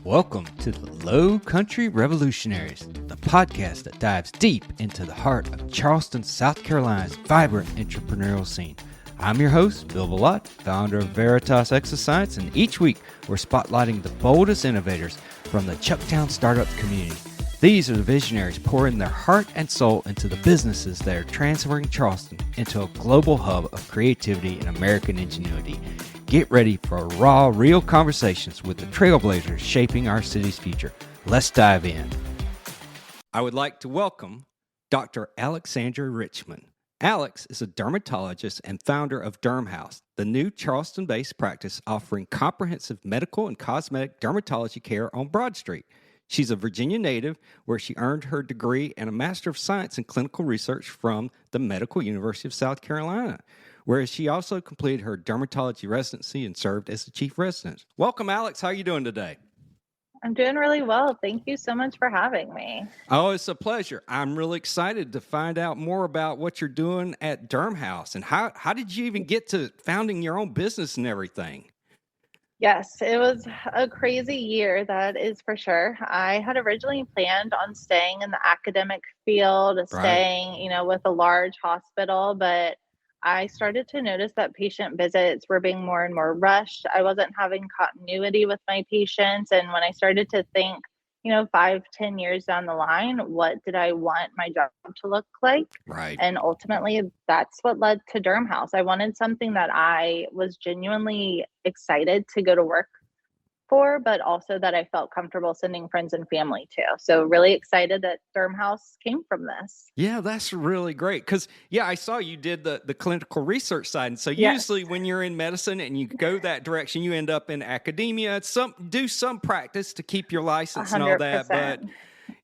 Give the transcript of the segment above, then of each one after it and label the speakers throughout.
Speaker 1: Welcome to the Lowcountry Revolutionaries, the podcast that dives deep into the heart of Charleston, South Carolina's vibrant entrepreneurial scene. I'm your host, Bill Billotte, founder of Veritas Exoscience, and each week we're spotlighting the boldest innovators from the Chucktown startup community. These are the visionaries pouring their heart and soul into the businesses that are transferring Charleston into a global hub of creativity and American ingenuity. Get ready for raw, real conversations with the trailblazers shaping our city's future. Let's dive in. I would like to welcome Dr. Alexandra Richmond. Alex is a dermatologist and founder of Dermhaus, the new Charleston-based practice offering comprehensive medical and cosmetic dermatology care on Broad Street. She's a Virginia native where she earned her degree and a Master of Science in Clinical Research from the Medical University of South Carolina, where she also completed her dermatology residency and served as the chief resident. Welcome, Alex. How are you doing today?
Speaker 2: I'm doing really well. Thank you so much for having me.
Speaker 1: Oh, it's a pleasure. I'm really excited to find out more about what you're doing at Dermhaus and how did you even get to founding your own business and everything?
Speaker 2: Yes, it was a crazy year, that is for sure. I had originally planned on staying in the academic field, staying, with a large hospital, but I started to notice that patient visits were being more and more rushed. I wasn't having continuity with my patients. And when I started to think, 5, 10 years down the line, what did I want my job to look like?
Speaker 1: Right.
Speaker 2: And ultimately, that's what led to Dermhaus. I wanted something that I was genuinely excited to go to work for, but also that I felt comfortable sending friends and family to. So really excited that Dermhaus came from this.
Speaker 1: Yeah, that's really great. Because, I saw you did the clinical research side. And so
Speaker 2: Yes.
Speaker 1: usually when you're in medicine and you go that direction, you end up in academia, do some practice to keep your license and all that.
Speaker 2: 100%.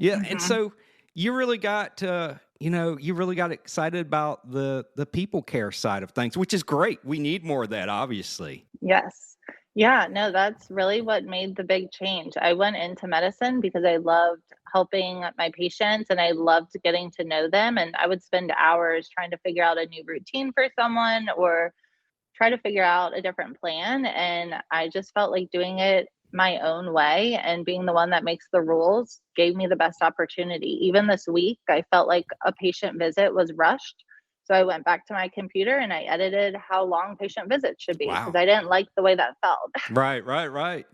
Speaker 1: But and so you really got you really got excited about the people care side of things, which is great. We need more of that, obviously.
Speaker 2: Yes. Yeah, no, that's really what made the big change. I went into medicine because I loved helping my patients and I loved getting to know them. And I would spend hours trying to figure out a new routine for someone or try to figure out a different plan. And I just felt like doing it my own way and being the one that makes the rules gave me the best opportunity. Even this week, I felt like a patient visit was rushed. So I went back to my computer and I edited how long patient visits should be because I didn't like the way that felt.
Speaker 1: Right.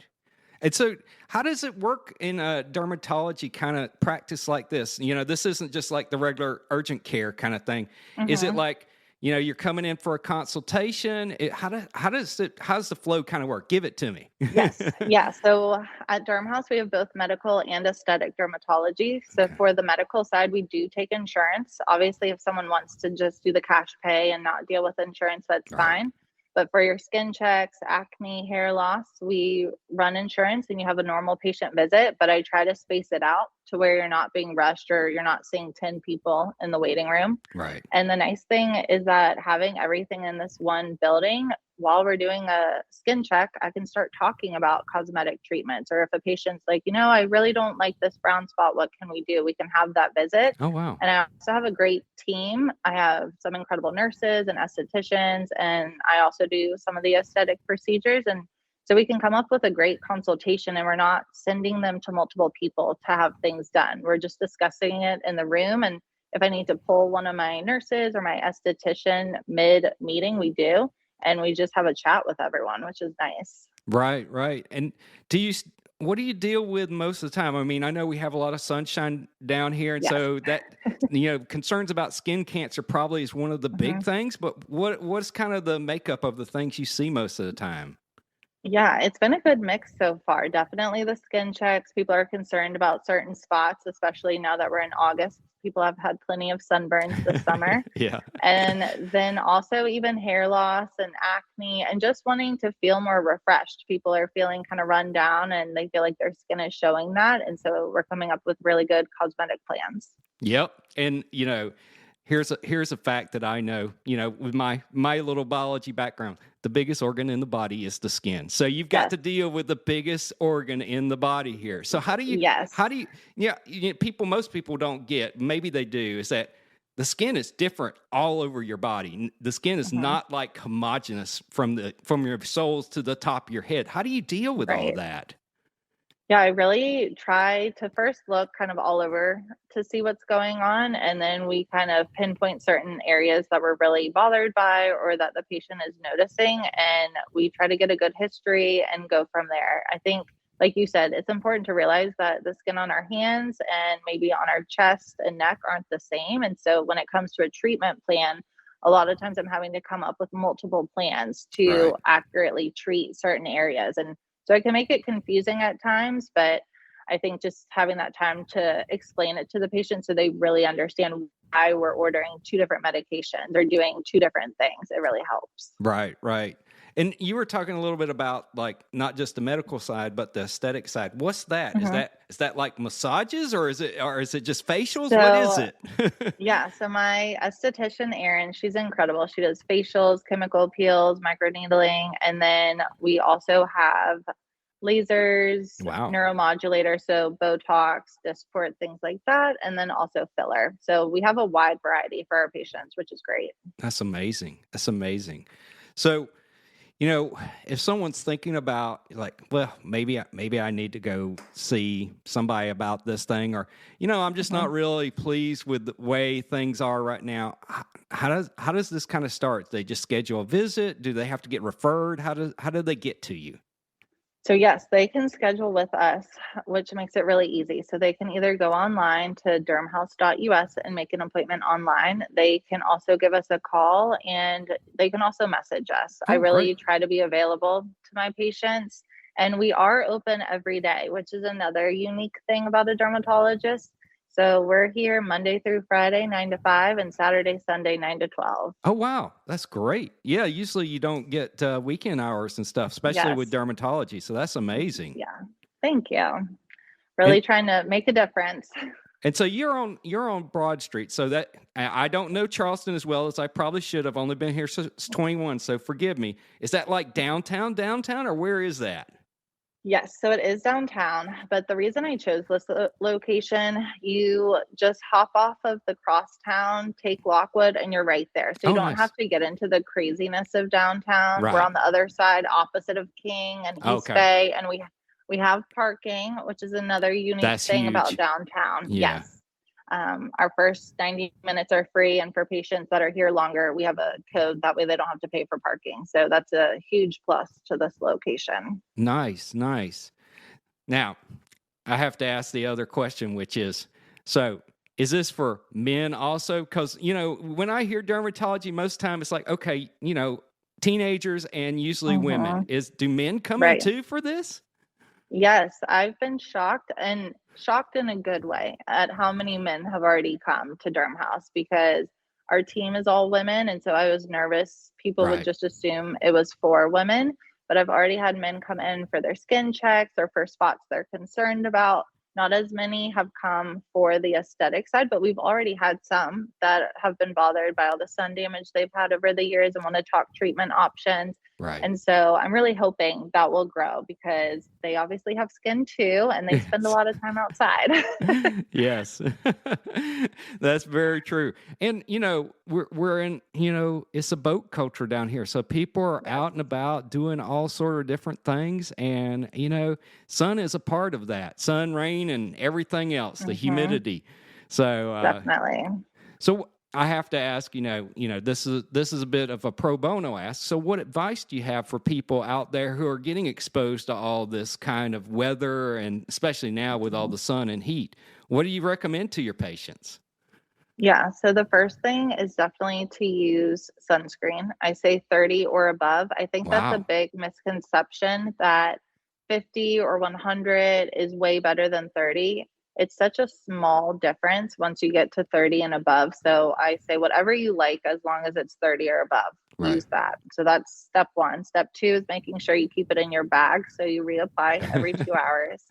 Speaker 1: And so how does it work in a dermatology kind of practice like this? This isn't just like the regular urgent care kind of thing. Is it like, you're coming in for a consultation? How does the flow kind of work? Give it to me.
Speaker 2: Yes. Yeah. So at Dermhaus, we have both medical and aesthetic dermatology. So for the medical side, we do take insurance. Obviously, if someone wants to just do the cash pay and not deal with insurance, that's fine. But for your skin checks, acne, hair loss, we run insurance and you have a normal patient visit, but I try to space it out to where you're not being rushed or you're not seeing 10 people in the waiting room.
Speaker 1: Right.
Speaker 2: And the nice thing is that having everything in this one building, while we're doing a skin check, I can start talking about cosmetic treatments. Or if a patient's like, I really don't like this brown spot, what can we do? We can have that visit.
Speaker 1: Oh, wow.
Speaker 2: And I also have a great team. I have some incredible nurses and estheticians, and I also do some of the aesthetic procedures. And so we can come up with a great consultation and we're not sending them to multiple people to have things done. We're just discussing it in the room. And if I need to pull one of my nurses or my esthetician mid-meeting, we do. And we just have a chat with everyone, which is nice.
Speaker 1: Right. And what do you deal with most of the time? I mean, I know we have a lot of sunshine down here. And so that, concerns about skin cancer probably is one of the big things. But what's kind of the makeup of the things you see most of the time?
Speaker 2: Yeah, it's been a good mix so far. Definitely the skin checks. People are concerned about certain spots, especially now that we're in August. People have had plenty of sunburns this summer.
Speaker 1: Yeah.
Speaker 2: And then also even hair loss and acne and just wanting to feel more refreshed. People are feeling kind of run down and they feel like their skin is showing that. And so we're coming up with really good cosmetic plans.
Speaker 1: Yep. And, here's a fact that I know, with my little biology background, the biggest organ in the body is the skin. So you've got to deal with the biggest organ in the body here. So most people don't get, maybe they do, is that the skin is different all over your body. The skin is not like homogeneous from your soles to the top of your head. How do you deal with all of that?
Speaker 2: Yeah, I really try to first look kind of all over to see what's going on. And then we kind of pinpoint certain areas that we're really bothered by or that the patient is noticing. And we try to get a good history and go from there. I think, like you said, it's important to realize that the skin on our hands and maybe on our chest and neck aren't the same. And so when it comes to a treatment plan, a lot of times I'm having to come up with multiple plans to
Speaker 1: Right.
Speaker 2: accurately treat certain areas. And so it can make it confusing at times, but I think just having that time to explain it to the patient so they really understand why we're ordering two different medications or doing two different things, it really helps.
Speaker 1: Right, right. And you were talking a little bit about like not just the medical side, but the aesthetic side. What's that?
Speaker 2: Mhm.
Speaker 1: Is that like massages or is it just facials? What is
Speaker 2: So,
Speaker 1: it?
Speaker 2: yeah, so my esthetician, Erin, she's incredible. She does facials, chemical peels, microneedling, and then we also have lasers,
Speaker 1: Wow.
Speaker 2: neuromodulator, so Botox, Dysport, things like that, and then also filler. So we have a wide variety for our patients, which is great.
Speaker 1: That's amazing. That's amazing. So, you know, if someone's thinking about like, well, maybe I need to go see somebody about this thing, or I'm just
Speaker 2: Mhm.
Speaker 1: not really pleased with the way things are right now. How does this kind of start? They just schedule a visit? Do they have to get referred? How do they get to you?
Speaker 2: So yes, they can schedule with us, which makes it really easy. So they can either go online to dermhaus.us and make an appointment online. They can also give us a call and they can also message us. I
Speaker 1: Oh, great.
Speaker 2: really try to be available to my patients and we are open every day, which is another unique thing about a dermatologist. So we're here Monday through Friday, 9 to 5, and Saturday, Sunday, 9 to 12.
Speaker 1: Oh, wow. That's great. Yeah, usually you don't get weekend hours and stuff, especially with
Speaker 2: Yes.
Speaker 1: dermatology. So that's amazing.
Speaker 2: Yeah. Thank you.
Speaker 1: And
Speaker 2: Really trying to make a difference.
Speaker 1: And so you're on Broad Street. So that I don't know Charleston as well as I probably should. I've only been here since 21, so forgive me. Is that like downtown, or where is that?
Speaker 2: Yes, so it is downtown, but the reason I chose this location, you just hop off of the crosstown, take Lockwood, and you're right there. So you
Speaker 1: Oh,
Speaker 2: don't have
Speaker 1: nice.
Speaker 2: to get into the craziness of downtown. We're
Speaker 1: Right.
Speaker 2: on the other side, opposite of King and East
Speaker 1: Okay.
Speaker 2: Bay, and we have parking, which is another unique
Speaker 1: That's
Speaker 2: thing about
Speaker 1: huge.
Speaker 2: downtown.
Speaker 1: Yeah.
Speaker 2: Yes. Our first 90 minutes are free, and for patients that are here longer, we have a code that way they don't have to pay for parking. So that's a huge plus to this location.
Speaker 1: Nice, nice. Now, I have to ask the other question, which is, so is this for men also? Because when I hear dermatology, most time it's like, okay, teenagers and usually women.
Speaker 2: Mhm.
Speaker 1: Do men come in
Speaker 2: Right.
Speaker 1: too for this?
Speaker 2: Yes, I've been shocked and shocked in a good way at how many men have already come to Dermhaus because our team is all women. And so I was nervous. People would
Speaker 1: Right.
Speaker 2: just assume it was for women, but I've already had men come in for their skin checks or for spots they're concerned about. Not as many have come for the aesthetic side, but we've already had some that have been bothered by all the sun damage they've had over the years and want to talk treatment options.
Speaker 1: Right.
Speaker 2: And so I'm really hoping that will grow because they obviously have skin too and they spend a
Speaker 1: Yes.
Speaker 2: lot of time outside.
Speaker 1: Yes. That's very true. And we're in, it's a boat culture down here. So people are
Speaker 2: Yes.
Speaker 1: out and about doing all sort of different things and sun is a part of that. Sun, rain and everything else, the
Speaker 2: Hmm.
Speaker 1: humidity. So
Speaker 2: Definitely.
Speaker 1: so I have to ask, this is a bit of a pro bono ask. So what advice do you have for people out there who are getting exposed to all this kind of weather and especially now with all
Speaker 2: Mhm.
Speaker 1: the sun and heat? What do you recommend to your patients?
Speaker 2: Yeah. So the first thing is definitely to use sunscreen. I say 30 or above. I think that's a
Speaker 1: Wow.
Speaker 2: big misconception that 50 or 100 is way better than 30. It's such a small difference once you get to 30 and above. So I say whatever you like as long as it's 30 or above,
Speaker 1: Right.
Speaker 2: use that. So that's step one. Step two is making sure you keep it in your bag so you reapply every 2 hours.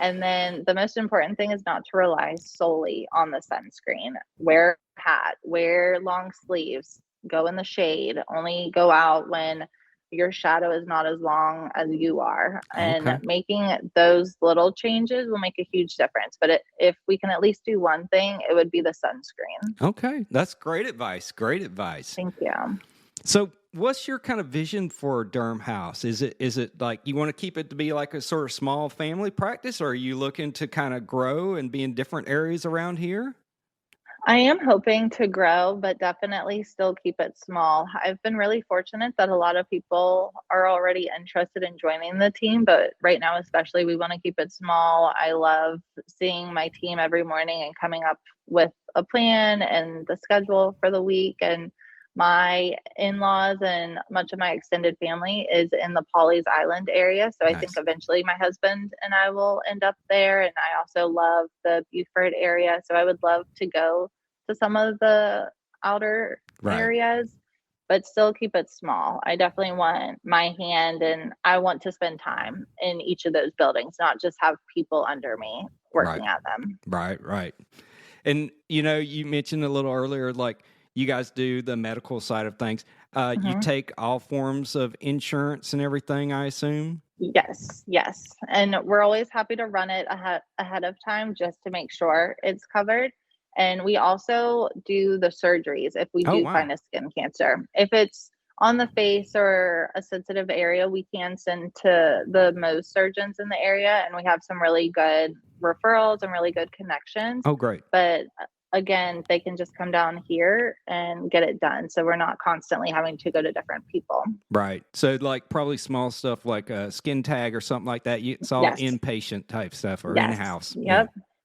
Speaker 2: And then the most important thing is not to rely solely on the sunscreen. Wear a hat, wear long sleeves, go in the shade, only go out when your shadow is not as long as you are. And
Speaker 1: Okay.
Speaker 2: making those little changes will make a huge difference. But if we can at least do one thing, it would be the sunscreen.
Speaker 1: Okay. That's great advice. Great advice.
Speaker 2: Thank you.
Speaker 1: So what's your kind of vision for Dermhaus? Is it like you want to keep it to be like a sort of small family practice, or are you looking to kind of grow and be in different areas around here?
Speaker 2: I am hoping to grow, but definitely still keep it small. I've been really fortunate that a lot of people are already interested in joining the team, but right now, especially, we want to keep it small. I love seeing my team every morning and coming up with a plan and the schedule for the week. And my in laws and much of my extended family is in the Pawleys Island area. So I think
Speaker 1: Nice.
Speaker 2: eventually my husband and I will end up there. And I also love the Beaufort area. So I would love to go to some of the outer
Speaker 1: Right.
Speaker 2: areas, but still keep it small. I definitely want my hand and I want to spend time in each of those buildings, not just have people under me
Speaker 1: Right.
Speaker 2: working at them.
Speaker 1: Right. Right. And you mentioned a little earlier, like you guys do the medical side of things. You
Speaker 2: Mhm.
Speaker 1: take all forms of insurance and everything, I assume.
Speaker 2: Yes, yes. And we're always happy to run it ahead of time just to make sure it's covered. And we also do the surgeries if we
Speaker 1: Oh
Speaker 2: do
Speaker 1: wow.
Speaker 2: find a skin cancer. If it's on the face or a sensitive area, we can send to the Mohs surgeons in the area, and we have some really good referrals and really good connections.
Speaker 1: Oh great.
Speaker 2: But again, they can just come down here and get it done. So we're not constantly having to go to different people.
Speaker 1: Right. So like probably small stuff like a skin tag or something like that. It's all
Speaker 2: Yes.
Speaker 1: inpatient type stuff or in
Speaker 2: Yes.
Speaker 1: house. Yeah.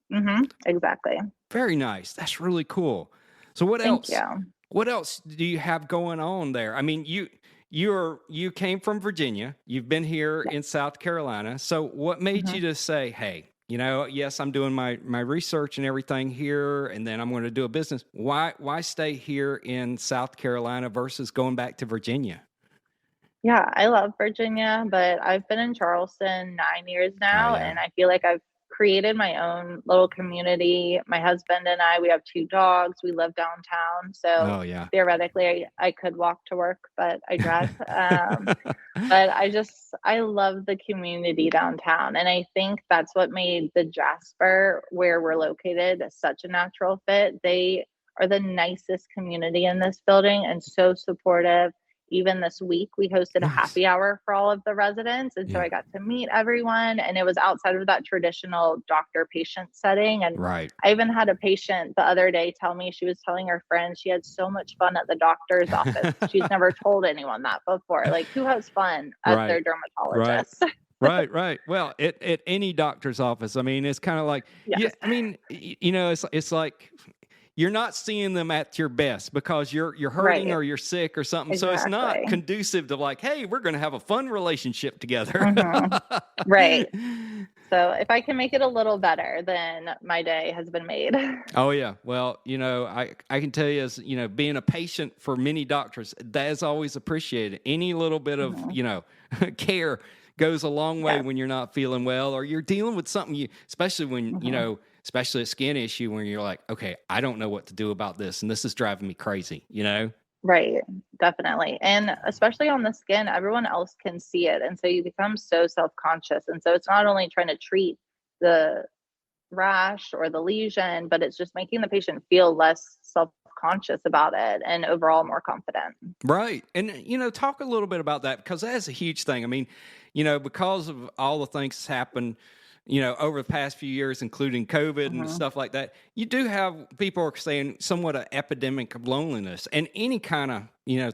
Speaker 2: Yep. Exactly.
Speaker 1: Very nice. That's really cool. So what
Speaker 2: Thank
Speaker 1: else?
Speaker 2: you.
Speaker 1: What else do you have going on there? I mean, you came from Virginia. You've been here
Speaker 2: Yes.
Speaker 1: in South Carolina. So what made
Speaker 2: Mhm.
Speaker 1: you just say, "Hey, yes, I'm doing my research and everything here, and then I'm going to do a business. Why stay here in South Carolina versus going back to Virginia?"
Speaker 2: Yeah, I love Virginia, but I've been in Charleston 9 years
Speaker 1: Oh
Speaker 2: now,
Speaker 1: yeah.
Speaker 2: and I feel like I've created my own little community. My husband and I, we have 2 dogs, we live downtown, so
Speaker 1: Oh yeah.
Speaker 2: theoretically, I could walk to work, but I drive. But I love the community downtown, and I think that's what made the Jasper, where we're located, such a natural fit. They are the nicest community in this building and so supportive. Even this week, we hosted a
Speaker 1: Nice.
Speaker 2: happy hour for all of the residents, and so
Speaker 1: Yeah.
Speaker 2: I got to meet everyone, and it was outside of that traditional doctor-patient setting, and
Speaker 1: Right.
Speaker 2: I even had a patient the other day tell me she was telling her friends she had so much fun at the doctor's office. She's never told anyone that before. Like, who has fun at
Speaker 1: Right.
Speaker 2: their
Speaker 1: Right.
Speaker 2: dermatologist?
Speaker 1: Right, right. Well, at any doctor's office, I mean, it's kind of like, yeah.
Speaker 2: Yes,
Speaker 1: I mean, it's like you're not seeing them at your best because you're hurting
Speaker 2: right,
Speaker 1: or you're sick or something. So it's not
Speaker 2: exactly.
Speaker 1: conducive to like, hey, we're going to have a fun relationship together.
Speaker 2: Mhm, right. So if I can make it a little better, then my day has been made.
Speaker 1: Oh yeah. Well, I can tell you as, being a patient for many doctors, that is always appreciated. Any little bit of,
Speaker 2: Mhm,
Speaker 1: care goes a long way
Speaker 2: yes,
Speaker 1: when you're not feeling well or you're dealing with something especially when,
Speaker 2: mhm.
Speaker 1: especially a skin issue when you're like, okay, I don't know what to do about this and this is driving me crazy.
Speaker 2: Right, definitely, and especially on the skin, everyone else can see it, and so you become so self-conscious, and so it's not only trying to treat the rash or the lesion, but it's just making the patient feel less self-conscious about it and overall more confident.
Speaker 1: Right. And, talk a little bit about that because that's a huge thing. I mean, because of all the things that's happened, over the past few years, including COVID and
Speaker 2: Mhm,
Speaker 1: stuff like that, you do have people are saying somewhat an epidemic of loneliness and any kind of,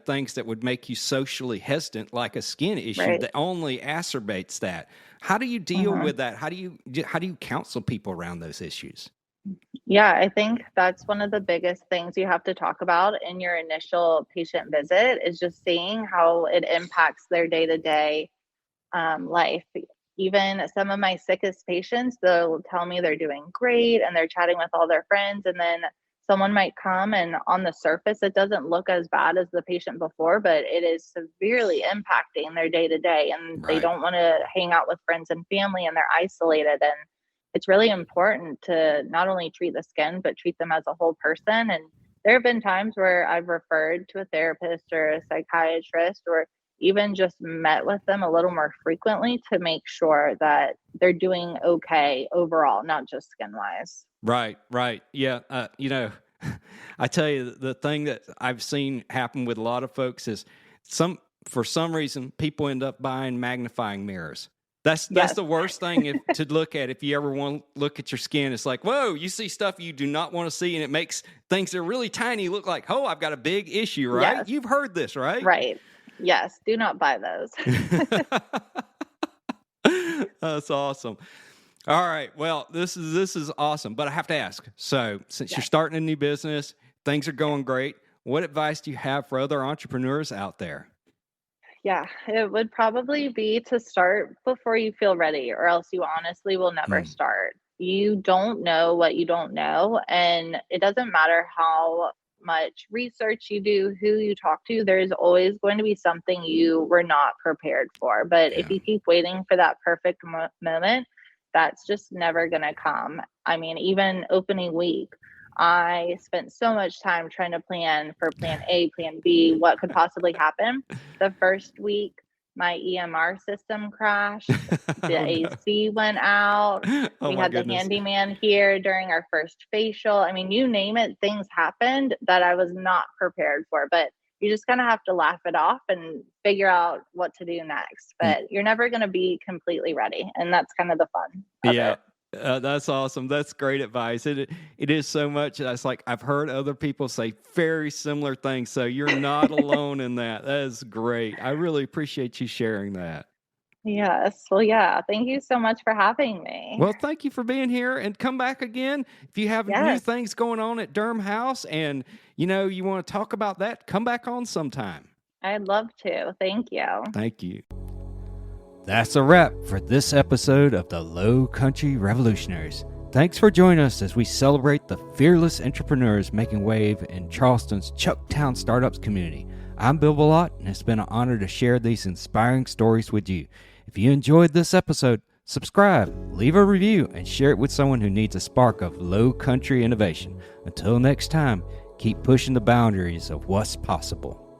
Speaker 1: things that would make you socially hesitant, like a skin issue
Speaker 2: right,
Speaker 1: that only exacerbates that. How do you deal
Speaker 2: mhm.
Speaker 1: with that? How do you counsel people around those issues?
Speaker 2: Yeah, I think that's one of the biggest things you have to talk about in your initial patient visit is just seeing how it impacts their day-to-day life. Even some of my sickest patients, they'll tell me they're doing great and they're chatting with all their friends. And then someone might come and on the surface, it doesn't look as bad as the patient before, but it is severely impacting their day to day. And they
Speaker 1: Right.
Speaker 2: don't want to hang out with friends and family and they're isolated. And it's really important to not only treat the skin, but treat them as a whole person. And there have been times where I've referred to a therapist or a psychiatrist or even just met with them a little more frequently to make sure that they're doing okay overall, not just skin wise.
Speaker 1: Right, right. Yeah, I tell you, the thing that I've seen happen with a lot of folks is for some reason, people end up buying magnifying mirrors. That's the worst thing to look at. If you ever want to look at your skin, it's like, whoa, you see stuff you do not want to see, and it makes things that are really tiny look like, oh, I've got a big issue, right?
Speaker 2: Yes.
Speaker 1: You've heard this, right?
Speaker 2: Right. Yes. Do not buy those.
Speaker 1: That's awesome. All right. Well, this is awesome, but I have to ask. So, since you're starting a new business, things are going great. What advice do you have for other entrepreneurs out there?
Speaker 2: Yeah, it would probably be to start before you feel ready, or else you honestly will never start. You don't know what you don't know, and it doesn't matter how much research you do, who you talk to, there's always going to be something you were not prepared for. But if you keep waiting for that perfect moment, that's just never going to come. I mean, even opening week, I spent so much time trying to plan for plan A, plan B, what could possibly happen. The first week, my EMR system crashed. The AC went out. We had the handyman here during our first facial. I mean, you name it, things happened that I was not prepared for. But you just kind of have to laugh it off and figure out what to do next. But you're never going to be completely ready. And that's kind of the fun of it.
Speaker 1: That's awesome. That's great advice. It is so much. It's like I've heard other people say very similar things. So you're not alone in that. That is great. I really appreciate you sharing that.
Speaker 2: Yes. Well, yeah. Thank you so much for having me.
Speaker 1: Well, thank you for being here, and come back again. If you have new things going on at Dermhaus and you want to talk about that, come back on sometime.
Speaker 2: I'd love to. Thank you.
Speaker 1: Thank you. That's a wrap for this episode of the Lowcountry Revolutionaries. Thanks for joining us as we celebrate the fearless entrepreneurs making wave in Charleston's Chucktown Startups community. I'm Bill Billotte, and it's been an honor to share these inspiring stories with you. If you enjoyed this episode, subscribe, leave a review, and share it with someone who needs a spark of Lowcountry innovation. Until next time, keep pushing the boundaries of what's possible.